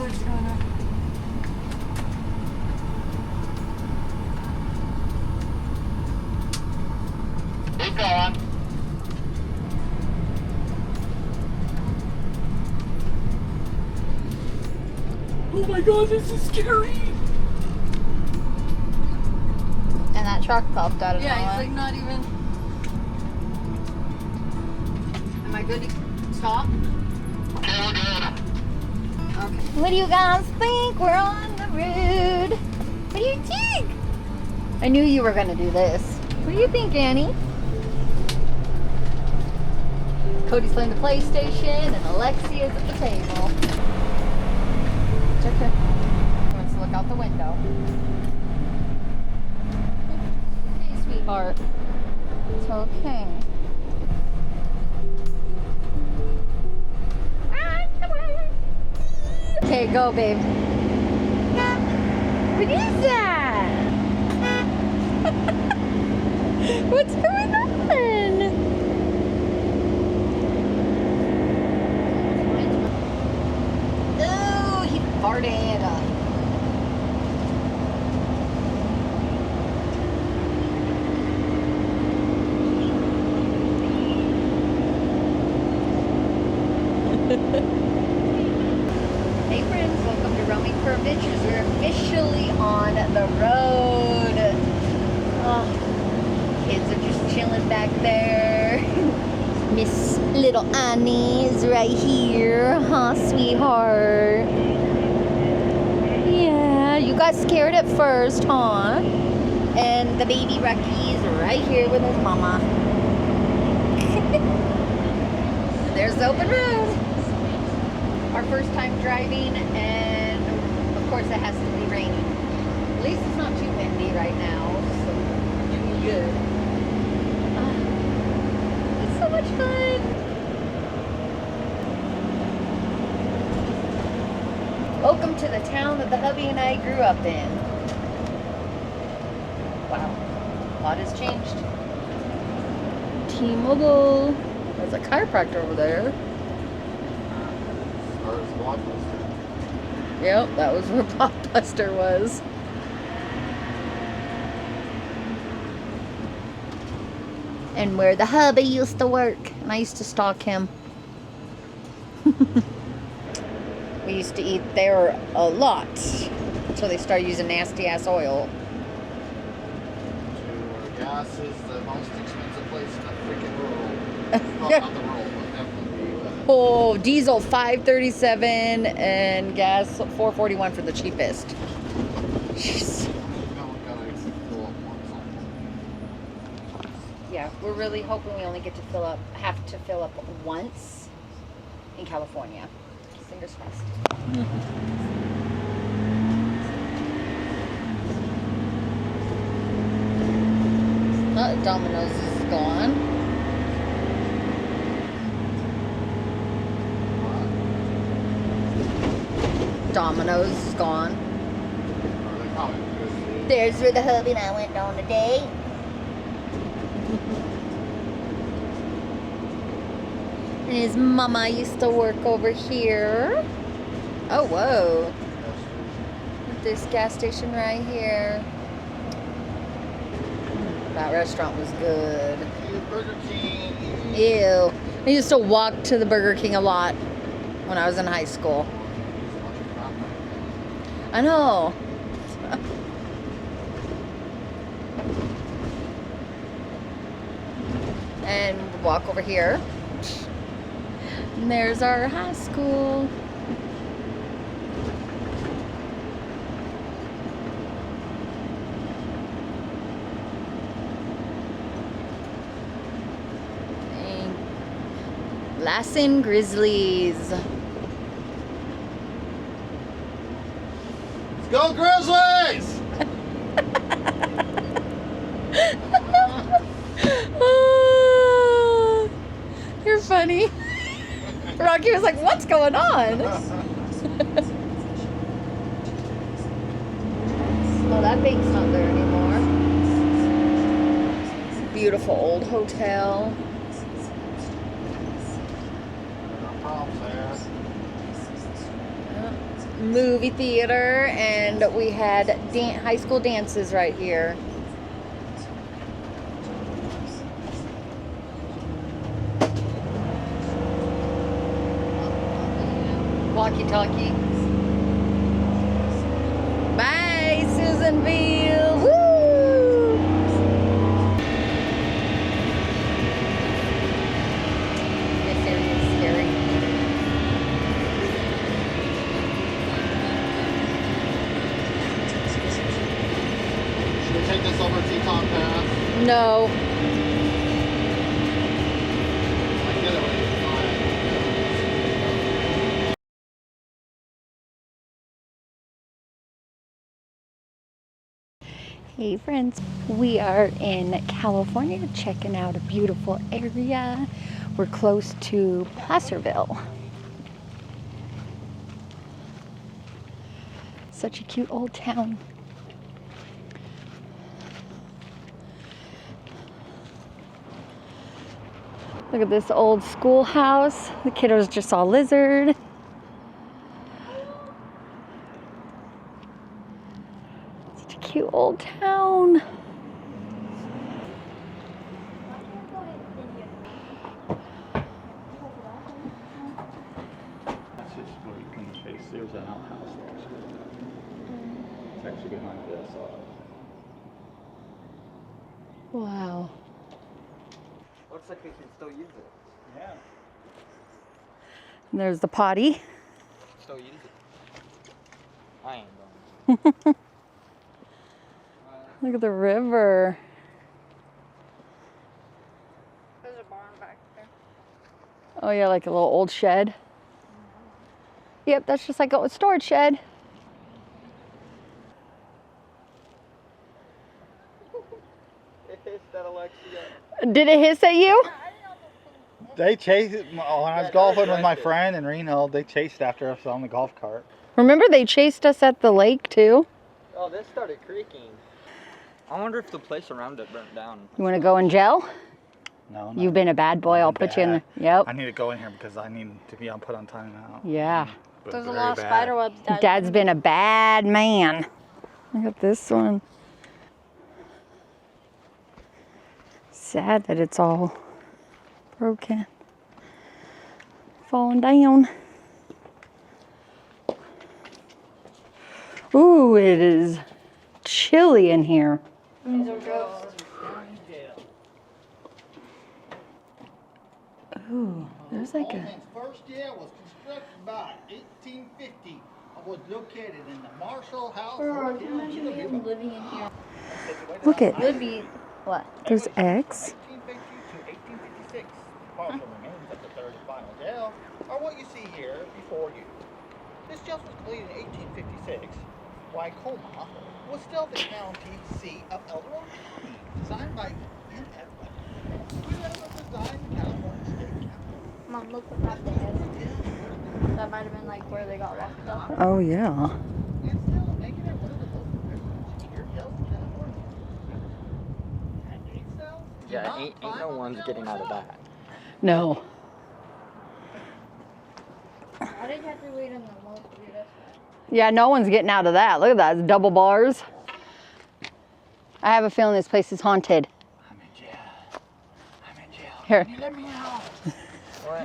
it's gonna. Keep going. Oh my god, this is scary. And that truck popped out of Yeah, nowhere. he's like not even. Am I good to stop? Okay, we're good. Okay. What do you guys think? We're on the road. What do you think? I knew you were going to do this. What do you think, Annie? Cody's playing the PlayStation and Alexia's at the table. It's okay. He wants to look out the window. Hey, sweetheart. It's okay. Okay, go, babe. What is that? What's going on? Oh, he farted. Hey friends, welcome to Roaming for Adventures. We're officially on the road. Oh, kids are just chilling back there. Miss Little Annie is right here, huh, sweetheart? Yeah, you got scared at first, huh? And the baby Rocky is right here with his mama. There's the open road. Our first time driving, and of course it has to be raining. At least it's not too windy right now, so we're doing good. It's so much fun. Welcome to the town that the hubby and I grew up in. Wow, a lot has changed. T-Mobile. There's a chiropractor over there. Yep, that was where Blockbuster was. And where the hubby used to work. And I used to stalk him. We used to eat there a lot. Until they started using nasty ass oil. Gas is the most expensive place in the freaking world. Well, not the world, but definitely. Oh, diesel $5.37 and gas $4.41 for the cheapest. Jeez. Yeah, we're really hoping we only have to fill up once in California. Fingers crossed. Domino's is gone. Domino's is gone. There's where the hubby and I went on a date. And his mama used to work over here. Oh, whoa. This gas station right here. That restaurant was good. Burger King. Ew. I used to walk to the Burger King a lot when I was in high school. I know. And walk over here. And there's our high school. Lassen Grizzlies. Let's go Grizzlies! Oh, you're funny. Rocky was like, what's going on? Oh, that bank's not there anymore. Beautiful old hotel. No problems there. Yeah. movie theater, and we had high school dances right here. Walkie-talkie. Bye, Susanville. Woo! This area is scary. Should we take this over Teton Pass? No. Like the other way. Hey friends, we are in California checking out a beautiful area. We're close to Placerville. Such a cute old town. Look at this old schoolhouse. The kiddos just saw a lizard. Such a cute old town. That's just where you can face. There's an outhouse there. It's actually behind this. Wow. Looks like we can still use it. Yeah. And there's the potty. Still use it. I ain't going. Look at the river. There's a barn back there. Oh yeah, like a little old shed. Yep, that's just like a storage shed. It hissed at Alexia. Did it hiss at you? They chased it when I was golfing with my friend in Reno. They chased after us on the golf cart. Remember they chased us at the lake too? Oh, this started creaking. I wonder if the place around it burnt down. You want to go in jail? No, You've been a bad boy. I'll put you in there. Yep. I need to go in here because I need to be put on timeout. Yeah. But There's a very lot of bad. spider webs. Dad's been a bad man. Look at this one. Sad that it's all broken. Falling down. Ooh, it is chilly in here. These are ghosts. Ooh, there's like a... Coleman's first year was constructed by 1850 and was located in the Marshall House. living in here. Look at... Would be what? There's eggs. 1852 to 1856. Partial remains of the third and final jail are what you see here before you. This jail was completed in 1856, while Colma was still the county seat of El Dorado County, designed by N.F. It was designed in California State Capitol. Mom, look what that is. That might have been like where they got wrapped up. Oh, yeah. And still making it one of the most progressive secure jails in California. And these cells do Yeah, not ain't climb no on the one's jail getting out of itself. that. No. Why did you have to wait in the most to do this? Yeah, no one's getting out of that. Look at that. It's double bars. I have a feeling this place is haunted. I'm in jail. I'm in jail. Here. Let me out.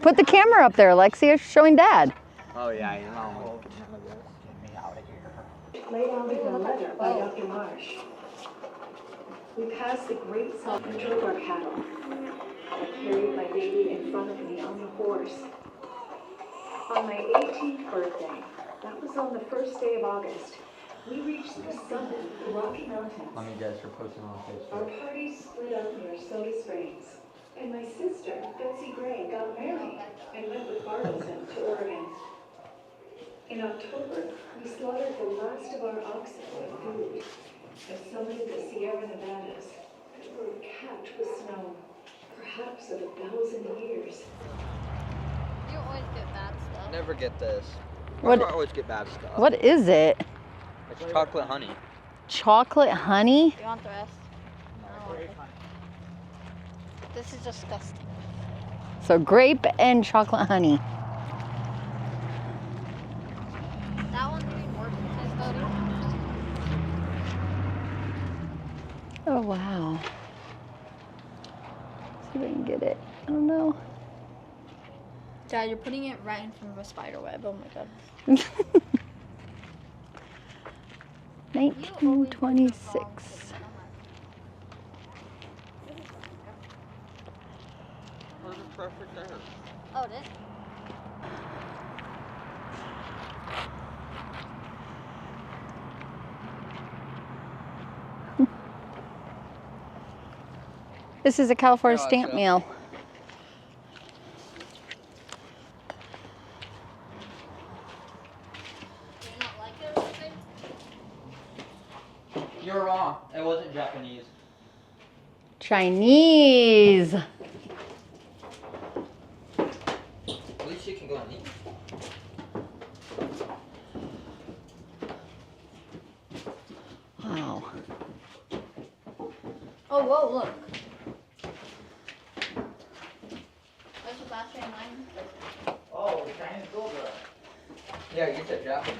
Put the camera up there, Alexia, showing Dad. Oh yeah, you know. Getting out of this. Get me out of here. Laid out in a letter by Dr. Marsh. We passed the great salt and drove our cattle. I carried my baby in front of me on the horse. On my 18th birthday, that was on the first day of August, we reached the summit of the Rocky Mountains. Let me guess, you're posting on Our Facebook. party split up near Soda Springs, and my sister, Betsy Gray, got married and went with Bartleson to Oregon. In October, we slaughtered the last of our oxen for food and summited the Sierra Nevadas, that were capped with snow, perhaps of 1,000 years. You always get bad stuff. Never get this. What- Why do I always get bad stuff? What is it? It's chocolate honey. Chocolate honey? You want the rest? I don't want it. This is disgusting. So grape and chocolate honey. That one wow. See if I can get it. I don't know. Dad, you're putting it right in front of a spider web. Oh my god. 1926. Where's the perfect there? Oh, it is? This is a California Yeah, stamp yeah. meal. Do you not like it or something? You're wrong. It wasn't Japanese. Chinese. At least you can go and eat. Wow. Oh, whoa, look. There's a battery in mine. Oh, Chinese Cobra. Yeah, you said Japanese.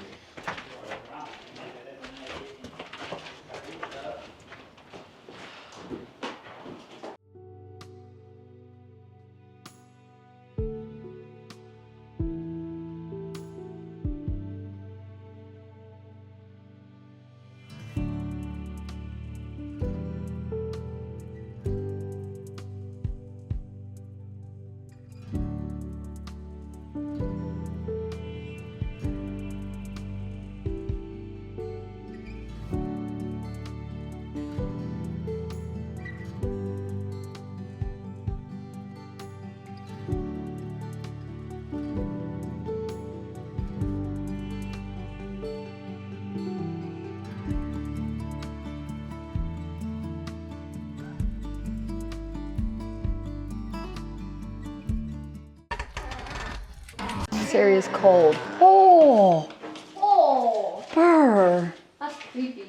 This area is cold. Oh, Oh, burr. that's creepy.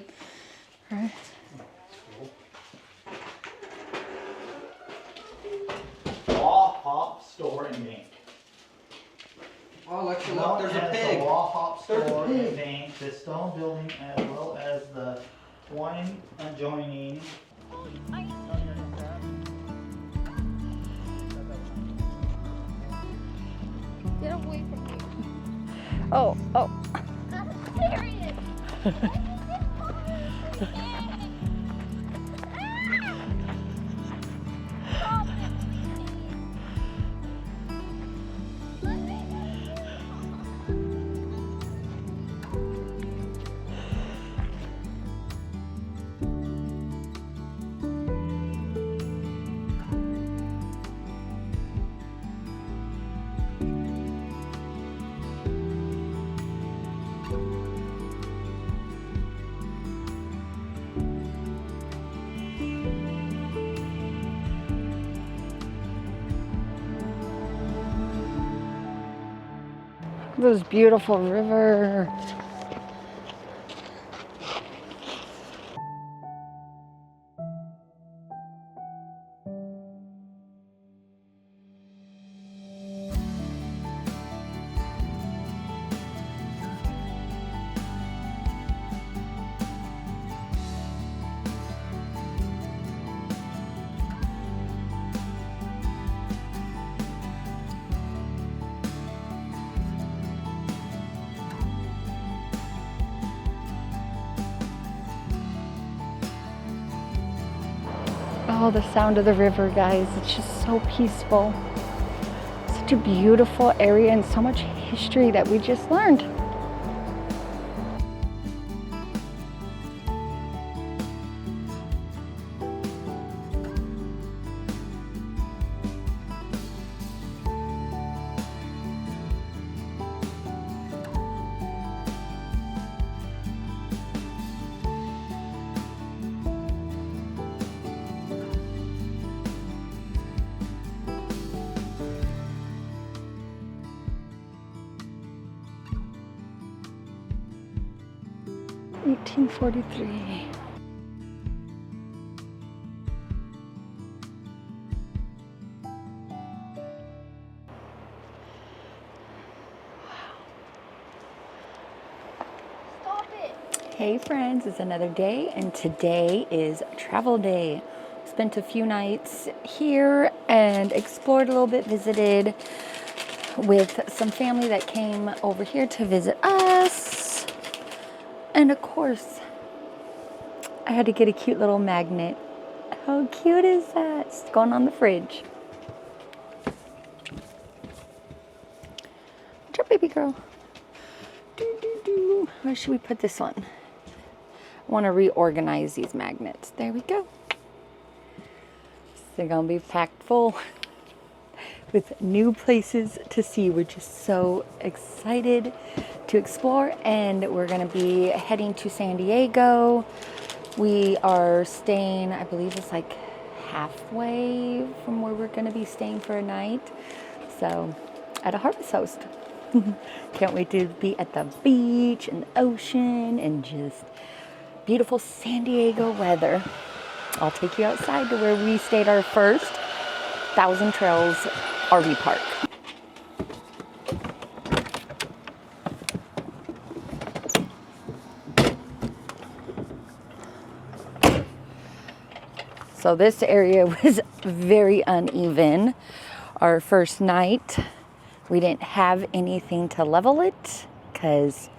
Right. Law Hop Store and Bank. Oh, look, Known there's a as pig. The Law Hop There's a Store and pig. Bank, the stone building as well as the one adjoining. Get away from me. Oh, oh. I'm serious. This beautiful river. Oh, the sound of the river, guys. It's just so peaceful. Such a beautiful area and so much history that we just learned. $18.43. Stop it. Hey friends, it's another day and today is travel day. Spent a few nights here and explored a little bit, visited with some family that came over here to visit us. And of course, I had to get a cute little magnet. How cute is that? It's going on the fridge. What's up, baby girl? Where should we put this one? I want to reorganize these magnets. There we go. They're going to be packed full with new places to see. We're just so excited to explore, and we're going to be heading to San Diego. We are staying, I believe it's like halfway from where we're going to be staying for a night. So, at a Harvest Host. Can't wait to be at the beach and the ocean and just beautiful San Diego weather. I'll take you outside to where we stayed our first Thousand Trails RV park. So this area was very uneven. Our first night, we didn't have anything to level it because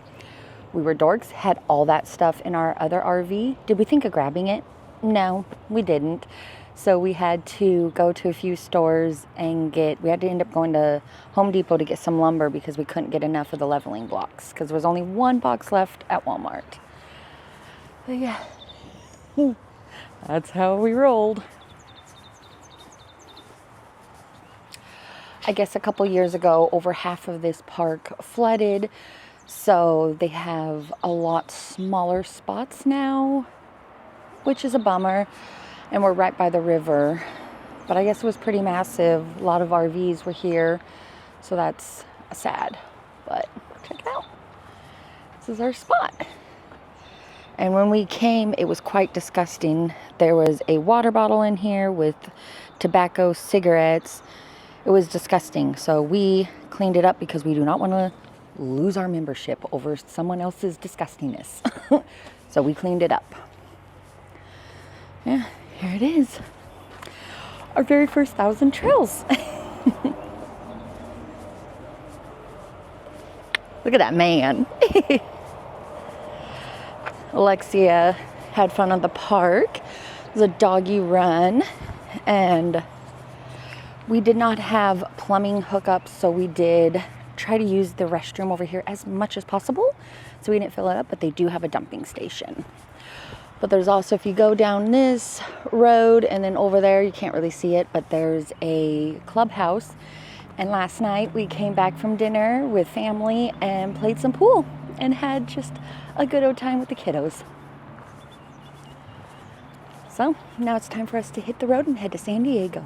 we were dorks, had all that stuff in our other RV. Did we think of grabbing it? No, we didn't. So we had to go to a few stores and we had to end up going to Home Depot to get some lumber because we couldn't get enough of the leveling blocks because there was only one box left at Walmart. But yeah, that's how we rolled. I guess a couple years ago, over half of this park flooded. So they have a lot smaller spots now, which is a bummer. And we're right by the river. But I guess it was pretty massive. A lot of RVs were here. So that's sad. But check it out. This is our spot. And when we came, it was quite disgusting. There was a water bottle in here with tobacco, cigarettes. It was disgusting. So we cleaned it up because we do not want to lose our membership over someone else's disgustingness. So we cleaned it up. Yeah, here it is. Our very first Thousand Trails. Look at that man. Alexia had fun at the park. It was a doggy run, and we did not have plumbing hookups, so we did try to use the restroom over here as much as possible. So we didn't fill it up, but they do have a dumping station. But there's also, if you go down this road and then over there, you can't really see it, but there's a clubhouse. And last night we came back from dinner with family and played some pool and had just a good old time with the kiddos. So now it's time for us to hit the road and head to San Diego.